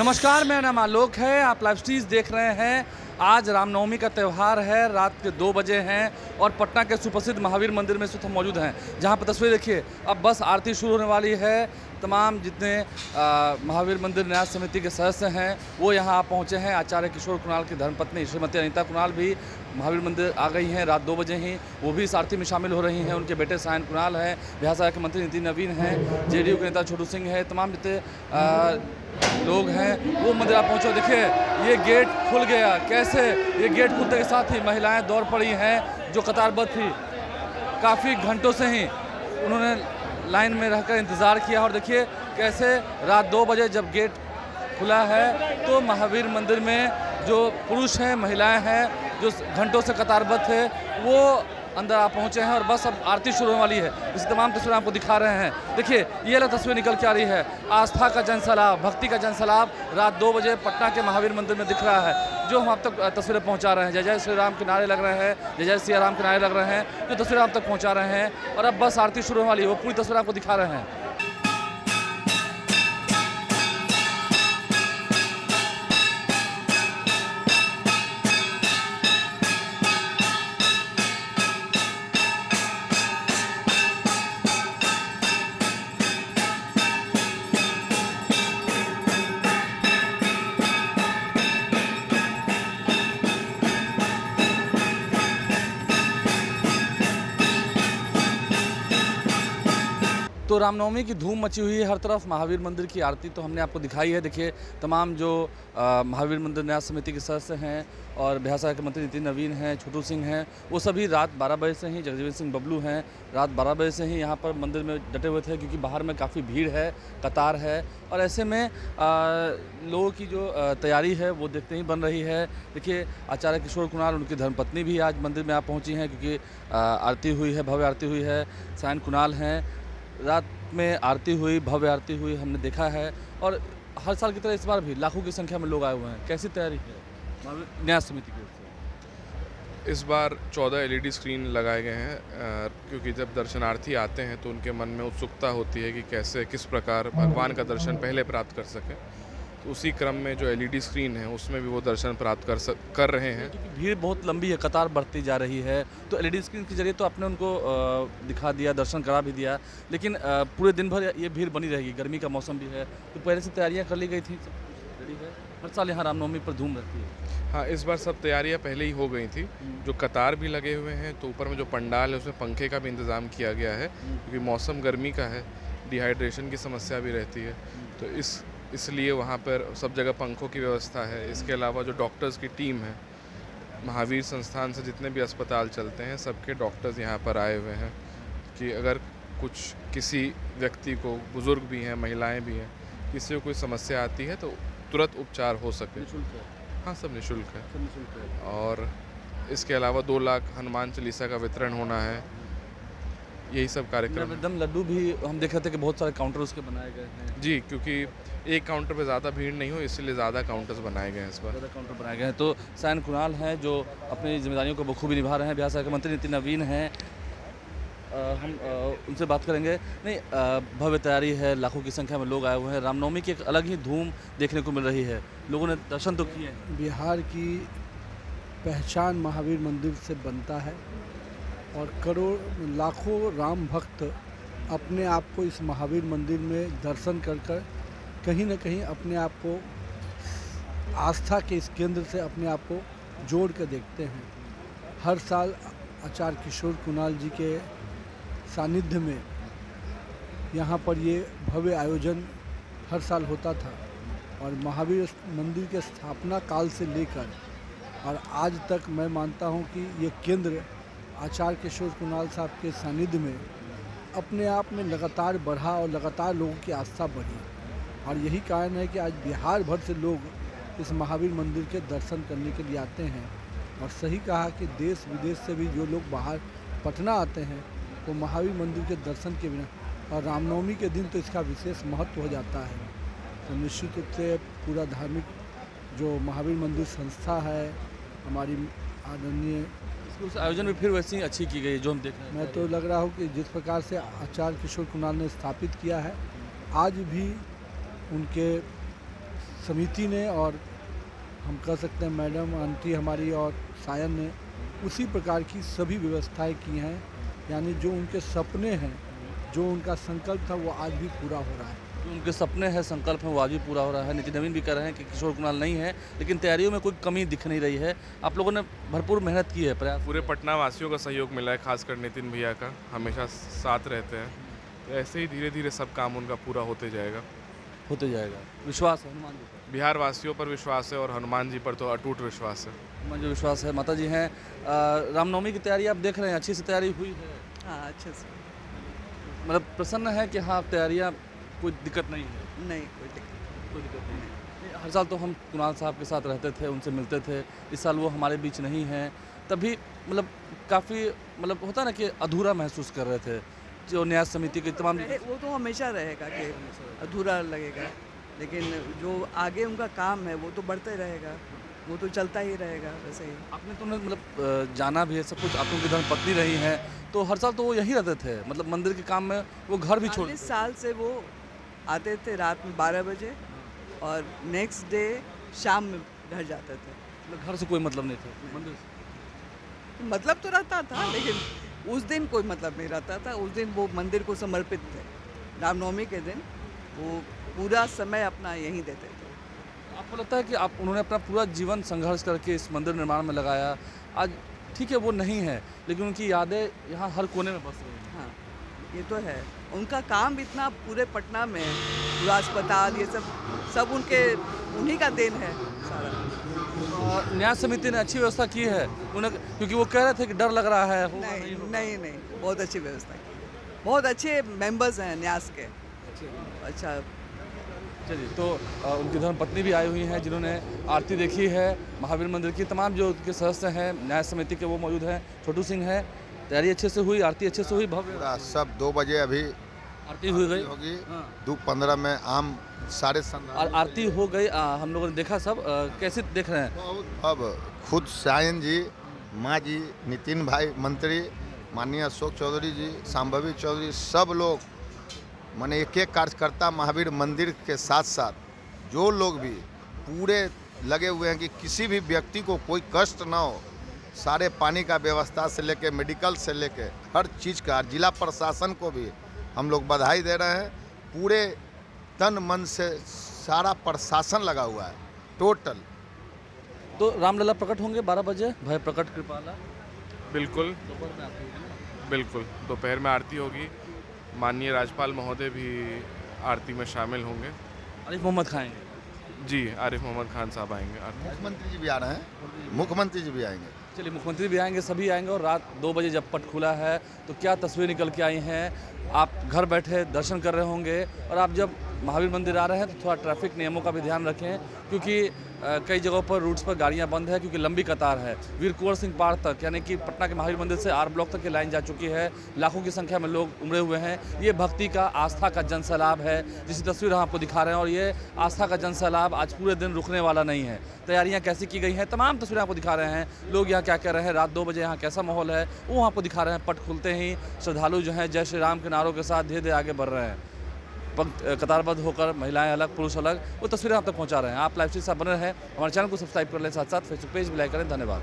नमस्कार, मेरा नाम आलोक है। आप लाइव स्ट्रीज देख रहे हैं। आज रामनवमी का त्यौहार है, रात के 2 बजे हैं और पटना के सुप्रसिद्ध महावीर मंदिर में इस वक्त हम मौजूद हैं, जहां पर तस्वीर देखिए। अब बस आरती शुरू होने वाली है। तमाम जितने महावीर मंदिर न्यास समिति के सदस्य हैं वो यहाँ पहुँचे हैं। आचार्य किशोर कुणाल की धर्मपत्नी श्रीमती अनीता कुणाल भी महावीर मंदिर आ गई हैं रात 2 बजे ही। वो भी इस आरती में शामिल हो रही हैं। उनके बेटे सायन कुणाल हैं, बिहार सरकार के मंत्री नितिन नवीन हैं, जेडीयू के नेता छोटू सिंह है, तमाम जितने लोग हैं वो मंदिर आप पहुँचे। देखिए ये गेट खुल गया। कैसे ये गेट खुलने के साथ ही महिलाएं दौड़ पड़ी हैं जो कतारबद्ध थी। काफ़ी घंटों से ही उन्होंने लाइन में रहकर इंतज़ार किया और देखिए कैसे रात 2 बजे जब गेट खुला है तो महावीर मंदिर में जो पुरुष हैं, महिलाएं हैं, जो घंटों से कतारबद्ध थे वो अंदर आ पहुँचे हैं और बस अब आरती शुरू होने वाली है। इस तमाम तस्वीरें आपको दिखा रहे हैं। देखिए ये अलग तस्वीर निकल के आ रही है। आस्था का जनसैलाब, भक्ति का जनसैलाब रात 2 बजे पटना के महावीर मंदिर में दिख रहा है, जो हम आप तक तस्वीरें पहुंचा रहे हैं। जय जय श्री राम के नारे लग रहे हैं, जय जय सिया राम के नारे लग रहे हैं, जो तस्वीरें आप तक पहुंचा रहे हैं। और अब बस आरती शुरू होने वाली है, वो पूरी तस्वीर आपको दिखा रहे हैं। तो रामनवमी की धूम मची हुई है हर तरफ। महावीर मंदिर की आरती तो हमने आपको दिखाई है। देखिए तमाम जो महावीर मंदिर न्यास समिति के सदस्य हैं और बिहार सरकार के मंत्री नितिन नवीन हैं, छोटू सिंह हैं, वो सभी रात 12 बजे से ही, जगजीवन सिंह बबलू हैं, रात 12 बजे से ही यहाँ पर मंदिर में डटे हुए थे, क्योंकि बाहर में काफ़ी भीड़ है, कतार है और ऐसे में लोगों की जो तैयारी है वो देखते ही बन रही है। देखिए आचार्य किशोर कुणाल, उनकी धर्मपत्नी भी आज मंदिर में आ पहुँची हैं, क्योंकि आरती हुई है, भव्य आरती हुई है। सायन कुणाल हैं, रात में आरती हुई, भव्य आरती हुई, हमने देखा है। और हर साल की तरह इस बार भी लाखों की संख्या में लोग आए हुए हैं। कैसी तैयारी है न्यास समिति की ओर से? इस बार 14 LED स्क्रीन लगाए गए हैं, क्योंकि जब दर्शनार्थी आते हैं तो उनके मन में उत्सुकता होती है कि कैसे किस प्रकार भगवान का दर्शन पहले प्राप्त कर सकें। तो उसी क्रम में जो LED स्क्रीन है उसमें भी वो दर्शन प्राप्त कर रहे हैं। क्योंकि भीड़ बहुत लंबी है, कतार बढ़ती जा रही है, तो LED स्क्रीन के जरिए तो आपने उनको दिखा दिया, दर्शन करा भी दिया, लेकिन पूरे दिन भर ये भीड़ बनी रहेगी। गर्मी का मौसम भी है, तो पहले से तैयारियां कर ली गई थी, सब कुछ रेडी है। हर साल यहाँ रामनवमी पर धूम रहती है। हाँ, इस बार सब तैयारियां पहले ही हो गई थी। जो कतार भी लगे हुए हैं, तो ऊपर में जो पंडाल है उसमें पंखे का भी इंतज़ाम किया गया है, क्योंकि मौसम गर्मी का है, डिहाइड्रेशन की समस्या भी रहती है। तो इसलिए वहाँ पर सब जगह पंखों की व्यवस्था है। इसके अलावा जो डॉक्टर्स की टीम है, महावीर संस्थान से जितने भी अस्पताल चलते हैं सबके डॉक्टर्स यहाँ पर आए हुए हैं, कि अगर कुछ किसी व्यक्ति को, बुज़ुर्ग भी हैं, महिलाएं भी हैं, किसी को कोई समस्या आती है तो तुरंत उपचार हो सके। निःशुल्क है? हाँ, सब निःशुल्क है। सब निःशुल्क है। और इसके अलावा 2 लाख हनुमान चालीसा का वितरण होना है। यही सब कार्यक्रम। एकदम लड्डू भी हम देख रहे थे कि बहुत सारे काउंटर उसके बनाए गए हैं। जी, क्योंकि एक काउंटर पे ज़्यादा भीड़ नहीं हो, इसलिए ज़्यादा काउंटर्स बनाए गए हैं इस बार। ज़्यादा काउंटर बनाए गए हैं। तो सायन कुणाल हैं जो अपनी जिम्मेदारियों को बखूबी निभा रहे हैं। बिहार सरकार के मंत्री नितिन नवीन हैं, हम उनसे बात करेंगे। नहीं, भव्य तैयारी है, लाखों की संख्या में लोग आए हुए हैं। रामनवमी की एक अलग ही धूम देखने को मिल रही है। लोगों ने दर्शन तो किए हैं। बिहार की पहचान महावीर मंदिर से बनता है और करोड़ लाखों राम भक्त अपने आप को इस महावीर मंदिर में दर्शन कर कहीं न कहीं अपने आप को आस्था के इस केंद्र से अपने आप को जोड़ कर देखते हैं। हर साल आचार्य किशोर कुणाल जी के सानिध्य में यहाँ पर ये भव्य आयोजन हर साल होता था और महावीर मंदिर के स्थापना काल से लेकर और आज तक मैं मानता हूँ कि ये केंद्र आचार्य किशोर कुणाल साहब के सानिध्य में अपने आप में लगातार बढ़ा और लगातार लोगों की आस्था बढ़ी। और यही कारण है कि आज बिहार भर से लोग इस महावीर मंदिर के दर्शन करने के लिए आते हैं। और सही कहा कि देश विदेश से भी जो लोग बाहर पटना आते हैं वो महावीर मंदिर के दर्शन के बिना, और रामनवमी के दिन तो इसका विशेष महत्व हो जाता है। तो निश्चित रूप से पूरा धार्मिक जो महावीर मंदिर संस्था है हमारी आदरणीय, उस आयोजन में फिर वैसी अच्छी की गई जो हम देख रहे हैं। मैं तो लग रहा हूँ कि जिस प्रकार से आचार्य किशोर कुणाल ने स्थापित किया है, आज भी उनके समिति ने और हम कह सकते हैं मैडम आंटी हमारी और सायन ने उसी प्रकार की सभी व्यवस्थाएं की हैं, यानी जो उनके सपने हैं, जो उनका संकल्प था वो आज भी पूरा हो रहा है। जो उनके सपने हैं, संकल्प हैं, वो आज भी पूरा हो रहा है। नितिन नवीन भी कह रहे हैं कि किशोर कुणाल नहीं है, लेकिन तैयारियों में कोई कमी दिख नहीं रही है। आप लोगों ने भरपूर मेहनत की है, प्रयास पूरे पटना वासियों का सहयोग मिला है, खासकर नितिन भैया का, हमेशा साथ रहते हैं। तो ऐसे ही धीरे धीरे सब काम उनका पूरा होते जाएगा। होते जाएगा। विश्वास है हनुमान जी पर। बिहार वासियों पर विश्वास है और हनुमान जी पर तो अटूट विश्वास है। हनुमान जी विश्वास है। माता जी हैं, रामनवमी की तैयारी आप देख रहे हैं, अच्छी से तैयारी हुई है? हाँ, अच्छे से। मतलब प्रसन्न है कि हाँ तैयारियाँ कोई दिक्कत नहीं है? नहीं, कोई दिक्कत नहीं। हर साल तो हम कुणाल साहब के साथ रहते थे, उनसे मिलते थे। इस साल वो हमारे बीच नहीं हैं, तभी मतलब काफ़ी मतलब होता ना कि अधूरा महसूस कर रहे थे। जो न्याय समिति के तमाम नहीं। वो तो हमेशा रहेगा कि अधूरा लगेगा, लेकिन जो आगे उनका काम है वो तो बढ़ते रहेगा, वो तो चलता ही रहेगा वैसे ही। आपने तो उन्हें मतलब जाना भी है सब कुछ, आप उनकी धर्मपत्नी रही हैं, तो हर साल तो वो यहीं रहते थे, मतलब मंदिर के काम में वो घर भी छोड़ 40 साल से वो आते थे रात में 12 बजे और नेक्स्ट डे शाम में घर जाते थे। मतलब घर से कोई मतलब नहीं था मंदिर से? मतलब तो रहता था, लेकिन उस दिन कोई मतलब नहीं रहता था। उस दिन वो मंदिर को समर्पित थे। रामनवमी के दिन वो पूरा समय अपना यहीं देते थे। आपको लगता है कि आप उन्होंने अपना पूरा जीवन संघर्ष करके इस मंदिर निर्माण में लगाया, आज ठीक है वो नहीं है, लेकिन उनकी यादें यहाँ हर कोने में बस रही हैं। हाँ, ये तो है। उनका काम इतना पूरे पटना में, पूरा अस्पताल, ये सब उन्हीं का देन है सारा। न्याय समिति ने अच्छी व्यवस्था की है उन्हें, क्योंकि वो कह रहे थे कि डर लग रहा है होगा नहीं होगा। नहीं, बहुत अच्छी व्यवस्था की। बहुत अच्छे मेंबर्स हैं न्यास के। अच्छा, चलिए, तो उनकी धर्मपत्नी भी आई हुई हैं जिन्होंने आरती देखी है महावीर मंदिर की। तमाम जो उनके सदस्य हैं न्याय समिति के वो मौजूद हैं। छोटू सिंह है, तैयारी अच्छे से हुई, आरती अच्छे से हुई, भव्य पूरा सब 2 बजे अभी आरती हुई गई होगी। हाँ। 2:15 में आम सारे और आरती हो गई। हम लोगों ने देखा सब, कैसे देख रहे हैं? अब खुद सायन जी, माँ जी, नितिन भाई मंत्री, माननीय अशोक चौधरी जी, शांभवी चौधरी, सब लोग माने एक एक कार्यकर्ता महावीर मंदिर के साथ साथ जो लोग भी पूरे लगे हुए हैं कि किसी भी व्यक्ति को कोई कष्ट ना हो। सारे पानी का व्यवस्था से लेके मेडिकल से लेके हर चीज़ का, जिला प्रशासन को भी हम लोग बधाई दे रहे हैं। पूरे तन मन से सारा प्रशासन लगा हुआ है टोटल। तो रामलला प्रकट होंगे 12 बजे, भय प्रकट कृपाला। बिल्कुल दोपहर में आरती होगी। बिल्कुल, दोपहर में आरती होगी। माननीय राज्यपाल महोदय भी आरती में शामिल होंगे। आरिफ मोहम्मद खाएंगे? जी, आरिफ मोहम्मद खान साहब आएंगे आरती। मुख्यमंत्री जी भी आ रहे हैं, मुख्यमंत्री जी भी आएंगे। चलिए, मुख्यमंत्री भी आएंगे, सभी आएंगे। और रात 2 बजे जब पट खुला है तो क्या तस्वीर निकल के आई हैं। आप घर बैठे दर्शन कर रहे होंगे, और आप जब महावीर मंदिर आ रहे हैं तो थोड़ा ट्रैफिक नियमों का भी ध्यान रखें, क्योंकि कई जगहों पर रूट्स पर गाड़ियां बंद है क्योंकि लंबी कतार है। वीर कुंवर सिंह पार्क तक, यानी कि पटना के महावीर मंदिर से आर ब्लॉक तक की लाइन जा चुकी है। लाखों की संख्या में लोग उमड़े हुए हैं। ये भक्ति का, आस्था का जन सैलाब है, जिसकी तस्वीर हम आपको दिखा रहे हैं। और ये आस्था का जन सैलाब आज पूरे दिन रुकने वाला नहीं है। तैयारियां कैसी की गई हैं, तमाम तस्वीरें आपको दिखा रहे हैं। लोग यहाँ क्या कह रहे हैं, रात 2 बजे यहाँ कैसा माहौल है, वो आपको दिखा रहे हैं। पट खुलते ही श्रद्धालु जो हैं जय श्री राम के नारों के साथ धीरे धीरे आगे बढ़ रहे हैं। कतारबद्ध होकर महिलाएं अलग, पुरुष अलग, वो तस्वीरें आप तक पहुंचा रहे हैं। आप लाइव स्ट्रीम से बने रहें, हमारे चैनल को सब्सक्राइब कर लें, साथ साथ फेसबुक पेज भी लाइक करें। धन्यवाद।